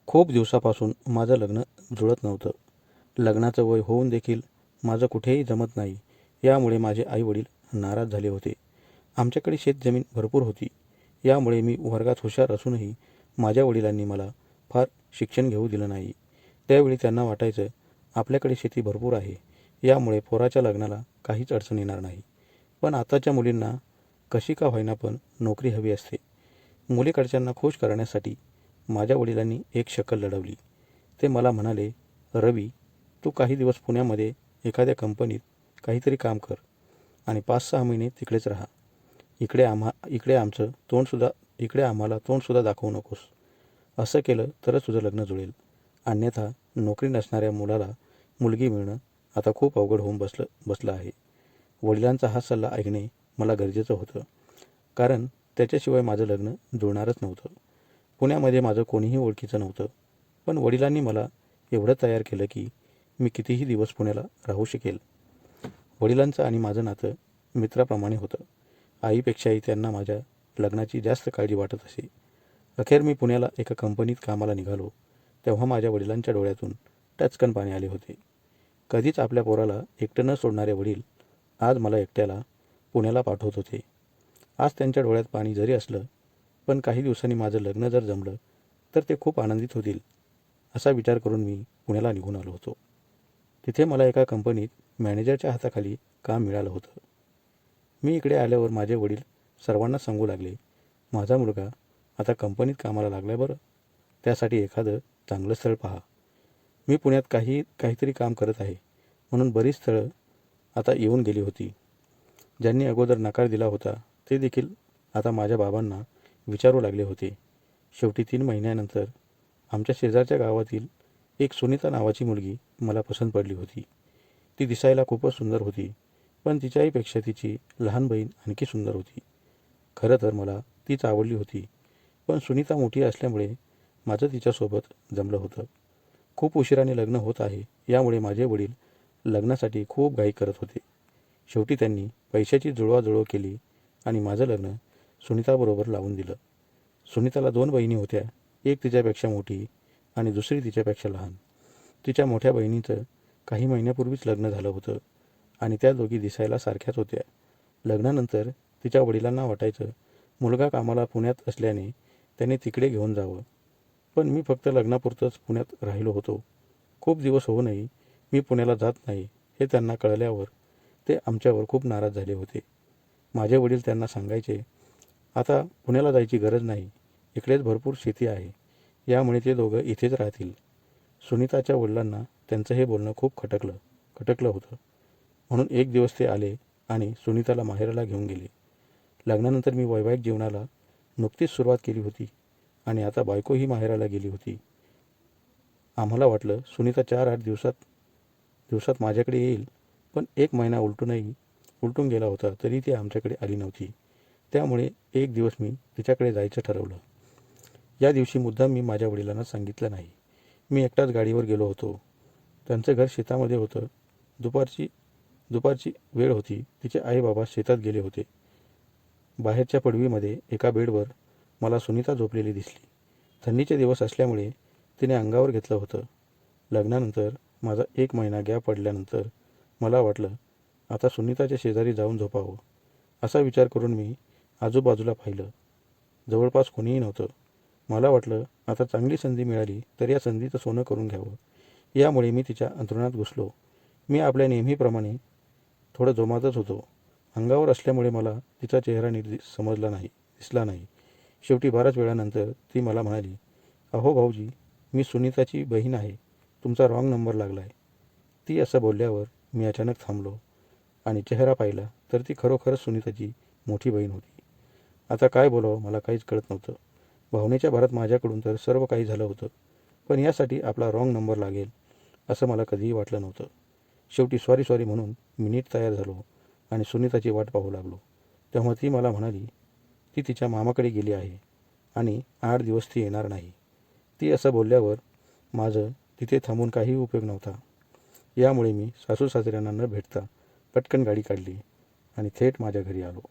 खूप दिवसापासून माझं लग्न जुळत नव्हतं. लग्नाचं वय होऊन देखील माझं कुठेही जमत नाही, यामुळे माझे आईवडील नाराज झाले होते. आमच्याकडे शेतजमीन भरपूर होती, यामुळे मी वर्गात हुशार असूनही माझ्या वडिलांनी मला फार शिक्षण घेऊ दिलं नाही. त्यावेळी त्यांना वाटायचं आपल्याकडे शेती भरपूर आहे, यामुळे पोराच्या लग्नाला काहीच अडचण येणार नाही. पण आताच्या मुलींना कशी का होईना पण नोकरी हवी असते. मुलीकडच्यांना खुश करण्यासाठी माझ्या वडिलांनी एक शकल लढवली. ते मला म्हणाले, रवी, तू काही दिवस पुण्यामध्ये एखाद्या कंपनीत काहीतरी काम कर आणि 5-6 महिने तिकडेच राहा. इकडे आम्हाला तोंडसुद्धा दाखवू नकोस. असं केलं तरच तुझं लग्न जुळेल. अन्यथा नोकरी नसणाऱ्या मुलाला मुलगी मिळणं आता खूप अवघड होऊन बसलं आहे. वडिलांचा हा सल्ला ऐकणे मला गरजेचं होतं, कारण त्याच्याशिवाय माझं लग्न जुळणारच नव्हतं. पुण्यामध्ये माझं कोणीही ओळखीचं नव्हतं, पण वडिलांनी मला एवढं तयार केलं की मी कितीही दिवस पुण्याला राहू शकेल. वडिलांचं आणि माझं नातं मित्राप्रमाणे होतं. आईपेक्षाही त्यांना माझ्या लग्नाची जास्त काळजी वाटत असे. अखेर मी पुण्याला एका कंपनीत कामाला निघालो, तेव्हा माझ्या वडिलांच्या डोळ्यातून टचकन पाणी आले होते. कधीच आपल्या पोराला एकटं न सोडणारे वडील आज मला एकट्याला पुण्याला पाठवत होते. आज त्यांच्या डोळ्यात पाणी जरी असलं, पण काही दिवसांनी माझं लग्न जर जमलं तर ते खूप आनंदित होतील, असा विचार करून मी पुण्याला निघून आलो होतो. तिथे मला एका कंपनीत मॅनेजरच्या हाताखाली काम मिळालं होतं. मी इकडे आल्यावर माझे वडील सर्वांना सांगू लागले, माझा मुलगा आता कंपनीत कामाला लागला बरं, त्यासाठी एखादं चांगलं स्थळ पहा. मी पुण्यात काहीतरी काम करत आहे म्हणून बरीच स्थळं आता येऊन गेली होती. ज्यांनी अगोदर नकार दिला होता ते देखील आता माझ्या बाबांना विचारू लागले होते. शेवटी 3 महिन्यानंतर आमच्या शेजारच्या गावातील एक सुनीता नावाची मुलगी मला पसंत पडली होती. ती दिसायला खूपच सुंदर होती, पण तिच्या आईपेक्षा तिची लहान बहीण आणखी सुंदर होती. खरं तर मला तीच आवडली होती, पण सुनीता मोठी असल्यामुळे माझं तिच्यासोबत जमलं होतं. खूप उशिराने लग्न होत आहे, यामुळे माझे वडील लग्नासाठी खूप घाई करत होते. शेवटी त्यांनी पैशाची जुळवाजुळव केली आणि माझं लग्न सुनीताबरोबर लावून दिलं. सुनीताला 2 बहिणी होत्या, एक तिच्यापेक्षा मोठी आणि दुसरी तिच्यापेक्षा लहान. तिच्या मोठ्या बहिणीचं काही महिन्यापूर्वीच लग्न झालं होतं आणि त्या दोघी दिसायला सारख्याच होत्या. लग्नानंतर तिच्या वडिलांना वाटायचं मुलगा कामाला पुण्यात असल्याने त्याने तिकडे घेऊन जावं, पण मी फक्त लग्नापुरतंच पुण्यात राहिलो होतो. खूप दिवस होऊनही मी पुण्याला जात नाही हे त्यांना कळल्यावर ते आमच्यावर खूप नाराज झाले होते. माझे वडील त्यांना सांगायचे, आता पुण्याला जायची गरज नाही, इकडेच भरपूर शेती आहे, यामुळे ते दोघं इथेच राहतील. सुनीताच्या वडिलांना त्यांचं हे बोलणं खूप खटकलं होतं. म्हणून एक दिवस ते आले आणि सुनीताला माहेराला घेऊन गेले. लग्नानंतर मी वैवाहिक जीवनाला नुकतीच सुरुवात केली होती आणि आता बायकोही माहेराला गेली होती. आम्हाला वाटलं सुनीता 4-8 दिवसात माझ्याकडे येईल, पण 1 महिना उलटून गेला होता तरी ती आमच्याकडे आली नव्हती. त्यामुळे एक दिवस मी तिच्याकडे जायचं ठरवलं. या दिवशी मुद्दाम मी माझ्या वडिलांना सांगितलं नाही. मी एकटाच गाडीवर गेलो होतो. त्यांचं घर शेतामध्ये होतं. दुपारची वेळ होती. तिचे आई बाबा शेतात गेले होते. बाहेरच्या पडवीमध्ये एका बेडवर मला सुनीता झोपलेली दिसली. थंडीचे दिवस असल्यामुळे तिने अंगावर घेतलं होतं. लग्नानंतर माझा 1 महिना गॅप पडल्यानंतर मला वाटलं आता सुनीताच्या शेजारी जाऊन झोपावं. असा विचार करून मी आजूबाजूला पाहिलं. जवळपास कोणीही नव्हतं. मला वाटलं आता चांगली संधी मिळाली तर या संधीचं सोनं करून घ्यावं. यामुळे मी तिच्या अंथरुणात घुसलो. मी आपल्या नेहमीप्रमाणे थोडं जोमातच होतो. अंगावर असल्यामुळे मला तिचा चेहरा नीट दिसला नाही. शेवटी बऱ्याच वेळानंतर ती मला म्हणाली, अहो भाऊजी, मी सुनीताची बहीण आहे, तुमचा रॉंग नंबर लागला आहे. ती असं बोलल्यावर मी अचानक थांबलो आणि चेहरा पाहिला तर ती खरोखरच सुनीताची मोठी बहीण होती. आता काय बोलावं मला काहीच कळत नव्हतं. भावनेच्या भरात माझ्याकडून तर सर्व काही झालं होतं, पण यासाठी आपला रॉंग नंबर लागेल असं मला कधीही वाटलं नव्हतं. शेवटी सॉरी म्हणून मी नीट तयार झालो आणि सुनीताची वाट पाहू लागलो. तेव्हा ती मला म्हणाली, ती तिच्या मामाकडे गेली आहे आणि 8 दिवस ती येणार नाही. ती असं बोलल्यावर माझं तिथे थांबून काही उपयोग नव्हता. यामुळे मी सासू सासऱ्यांना न भेटता पटकन गाडी काढली आणि थेट माझ्या घरी आलो.